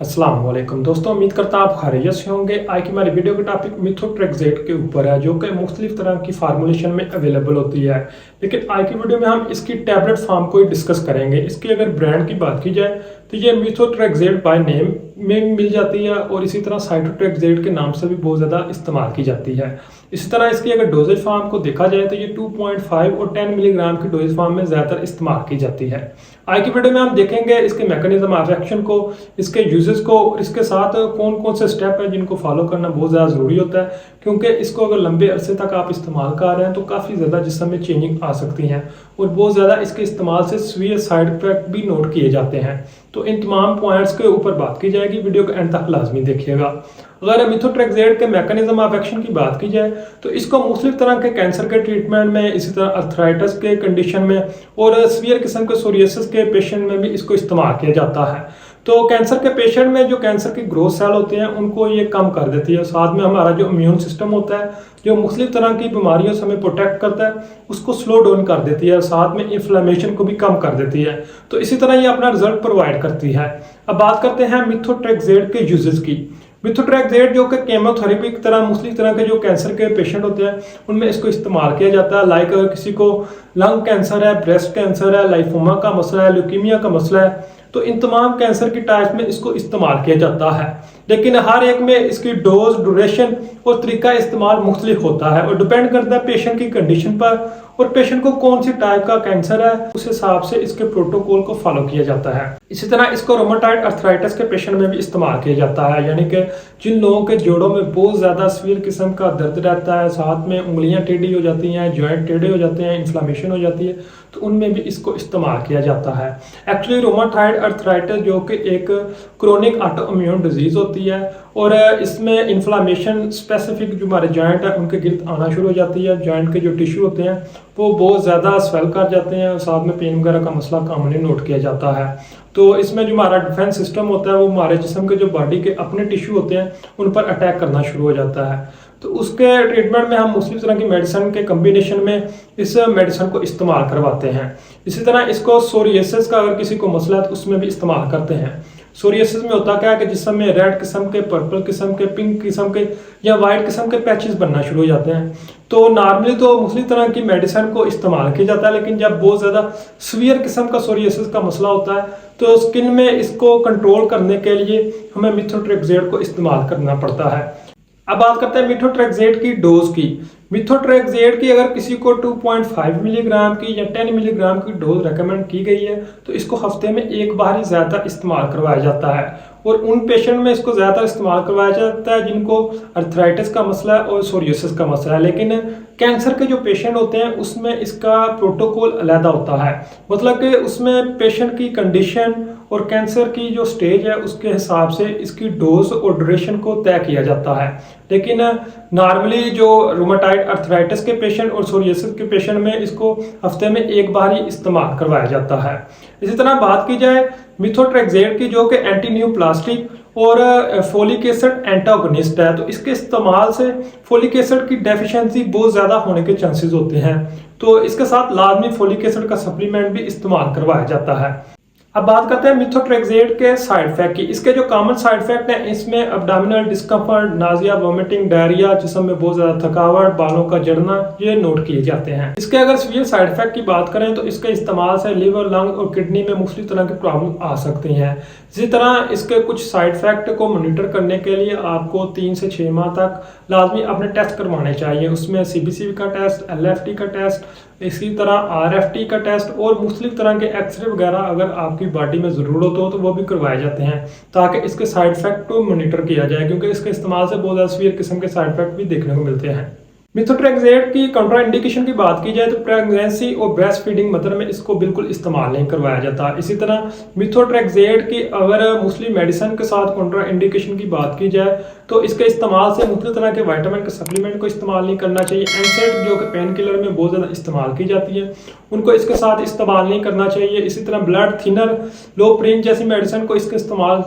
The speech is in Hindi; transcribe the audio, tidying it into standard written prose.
अस्सलाम वालेकुम दोस्तों, उम्मीद करता हूं आप खैरियत से होंगे। आज की हमारी वीडियो का टॉपिक मिथोट्रेक्सेट के ऊपर है, जो कि मुख्तलिफ तरह की फार्मूलेशन में अवेलेबल होती है। लेकिन आज की वीडियो में हम इसकी टैबलेट फॉर्म को ही डिस्कस करेंगे। इसकी अगर ब्रांड की बात की जाए तो ये मिथोट्रेक्सेट बाय नेम में मिल जाती है और इसी तरह साइटोट्रेक्सेट के नाम से भी बहुत ज़्यादा इस्तेमाल की जाती है। इसी तरह इसकी अगर डोजेज फॉर्म को देखा जाए तो ये 2.5 और 10 मिलीग्राम की डोजेज फॉर्म में ज़्यादातर इस्तेमाल की जाती है। आज की वीडियो में हम देखेंगे इसके मैकेनिज्म ऑफ एक्शन को, इसके यूजेस को और इसके साथ कौन कौन से स्टेप हैं जिनको फॉलो करना बहुत ज़्यादा ज़रूरी होता है, क्योंकि इसको अगर लंबे अरसे तक आप इस्तेमाल कर रहे हैं तो काफ़ी ज़्यादा जिस्म में चेंजिंग आ सकती हैं और बहुत ज़्यादा इसके इस्तेमाल से सीवियर साइड इफेक्ट भी नोट किए जाते हैं। तो इन तमाम पॉइंट्स के ऊपर बात की जाएगी, वीडियो के एंड तक लाजमी देखिएगा। अगर मिथोट्रेक्सेट के मैकेनिज्म ऑफ एक्शन की बात की जाए तो इसको मुख्तलिफ तरह के कैंसर के ट्रीटमेंट में, इसी तरह अर्थराइटिस के कंडीशन में और सीवियर किस्म के सोरियासिस के पेशेंट में भी इसको इस्तेमाल किया जाता है। तो कैंसर के पेशेंट में जो कैंसर के ग्रोथ सेल होते हैं उनको ये कम कर देती है। साथ में हमारा जो इम्यून सिस्टम होता है, जो मुख्तलिफ तरह की बीमारियों से हमें प्रोटेक्ट करता है, उसको स्लो डाउन कर देती है। साथ में इन्फ्लेमेशन को भी कम कर देती है। तो इसी तरह ये अपना रिजल्ट प्रोवाइड करती है। अब बात करते हैं मिथोट्रेक्सेट के यूजेस की। मिथोट्रेक्सेट जो कि केमोथेरेपी की तरह मुख्तलिफ तरह के जो कैंसर के पेशेंट होते हैं उनमें इसको इस्तेमाल किया जाता है। लाइक अगर किसी को लंग कैंसर है, ब्रेस्ट कैंसर है, लाइफोमा का मसला है, ल्यूकीमिया का मसला है, तो इन तमाम कैंसर की टाइप में इसको इस्तेमाल किया जाता है। लेकिन हर एक में इसकी डोज, ड्यूरेशन और तरीका इस्तेमाल मुख्तलिफ होता है और डिपेंड करता है पेशेंट की कंडीशन पर और पेशेंट को कौन सी टाइप का कैंसर है, उस हिसाब से इसके प्रोटोकॉल को फॉलो किया जाता है। इसी तरह इसको रोमाटाइड अर्थराइटिस के पेशेंट में भी इस्तेमाल किया जाता है, यानी कि जिन लोगों के जोड़ों में बहुत ज़्यादा सीवियर किस्म का दर्द रहता है, साथ में उंगलियां टेढ़ी हो जाती हैं, जॉइंट टेढ़े हो जाते हैं, इन्फ्लामेशन हो जाती है, तो उनमें भी इसको इस्तेमाल किया जाता है। एक्चुअली रोमाटाइड अर्थराइटिस जो कि एक क्रोनिक ऑटो इम्यून डिजीज़ होती है और इसमें इन्फ्लामेशन स्पेसिफिक जो हमारे जॉइंट है उनके गिर्द आना शुरू हो जाती है। जॉइंट के जो टिश्यू होते हैं वो बहुत ज़्यादा स्वेल कर जाते हैं और साथ में पेन वगैरह का मसला कॉमनली नोट किया जाता है। तो इसमें जो हमारा डिफेंस सिस्टम होता है वो हमारे जिस्म के जो बॉडी के अपने टिश्यू होते हैं उन पर अटैक करना शुरू हो जाता है। तो उसके ट्रीटमेंट में हम मुख्तलिफ तरह की मेडिसिन के कम्बिनेशन में इस मेडिसिन को इस्तेमाल करवाते हैं। इसी तरह इसको सोरियासिस का अगर किसी को मसला है तो उसमें भी इस्तेमाल करते हैं। सोरियासिस में होता क्या है कि जिसम में रेड किस्म के, पर्पल किस्म के, पिंक किस्म के या वाइट किस्म के पैचेस बनना शुरू हो जाते हैं। तो नॉर्मली तो मुख्तलिफ तरह की मेडिसिन को इस्तेमाल किया जाता है, लेकिन जब बहुत ज़्यादा सीवियर किस्म का सोरियासिस का मसला होता है तो स्किन में इसको कंट्रोल करने के लिए हमें मिथोट्रेक्सेट को इस्तेमाल करना पड़ता है। अब बात करते हैं मिथोट्रेक्सेट की डोज की। मिथोट्रेक्सेट की अगर किसी को 2.5 मिलीग्राम की या 10 मिलीग्राम की डोज रेकमेंड की गई है तो इसको हफ्ते में एक बार ही ज़्यादा इस्तेमाल करवाया जाता है और उन पेशेंट में इसको ज़्यादा इस्तेमाल करवाया जाता है जिनको अर्थराइटिस का मसला है और सोरियासिस का मसला है। लेकिन कैंसर के जो पेशेंट होते हैं उसमें इसका प्रोटोकॉल अलग होता है, मतलब कि उसमें पेशेंट की कंडीशन और कैंसर की जो स्टेज है उसके हिसाब से इसकी डोज और ड्यूरेशन को तय किया जाता है। लेकिन नॉर्मली जो रूमेटाइड अर्थराइटिस के पेशेंट और सोरियासिस के पेशेंट में इसको हफ्ते में एक बार ही इस्तेमाल करवाया जाता है। इसी तरह बात की जाए मिथोट्रेक्सेट की, जो कि एंटी न्यूप्लास्टिक और फोलिक एसिड एंटागोनिस्ट है, तो इसके इस्तेमाल से फोलिक एसिड की डेफिशिएंसी बहुत ज़्यादा होने के चांसेस होते हैं। तो इसके साथ लाजमी फोलिक एसिड का सप्लीमेंट भी इस्तेमाल करवाया जाता है। अब बात करते हैं मिथोट्रेक्सेट के साइड इफेक्ट की। इसके जो कॉमन साइड इफेक्ट हैं इसमें abdominal discomfort, Nazia, vomiting, diarrhoea, जिस्म में बहुत ज़्यादा थकावट, बालों का जड़ना, ये नोट किए जाते हैं। इसके अगर सीवियर साइड इफेक्ट की बात करें तो इसके इस्तेमाल से लिवर, लंग और किडनी में मुख्तलिफ तरह की प्रॉब्लम आ सकती हैं। इसी तरह इसके कुछ साइड इफेक्ट को मॉनिटर करने के लिए आपको 3 से 6 माह तक लाजमी अपने टेस्ट करवाने चाहिए। उसमें CBC का टेस्ट, LFT का टेस्ट, इसी तरह RFT का टेस्ट और मुख्तलिफ तरह के एक्सरे वगैरह अगर आपकी बॉडी में ज़रूरत हो तो वो भी करवाए जाते हैं ताकि इसके साइड इफेक्ट को मॉनिटर किया जाए, क्योंकि इसके इस्तेमाल से बहुत ज़्यादा सीवियर किस्म के साइड इफेक्ट भी देखने को मिलते हैं। मिथोट्रेक्सेट की काउंटर इंडिकेशन की बात की जाए तो प्रेगनेंसी और ब्रेस्ट फीडिंग मदर में इसको बिल्कुल इस्तेमाल नहीं करवाया जाता। इसी तरह मिथोट्रेक्सेट की अगर मुस्लिम मेडिसिन के साथ काउंटर इंडिकेशन की बात की जाए तो इसके इस्तेमाल से मुख्तलिफ तरह के विटामिन के सप्लीमेंट को इस्तेमाल नहीं करना चाहिए। एनसेड जो कि पेन किलर में बहुत ज़्यादा इस्तेमाल की जाती है उनको इसके साथ इस्तेमाल नहीं करना चाहिए। इसी तरह ब्लड थिनर, लोप्रिन जैसी मेडिसिन को इसके इस्तेमाल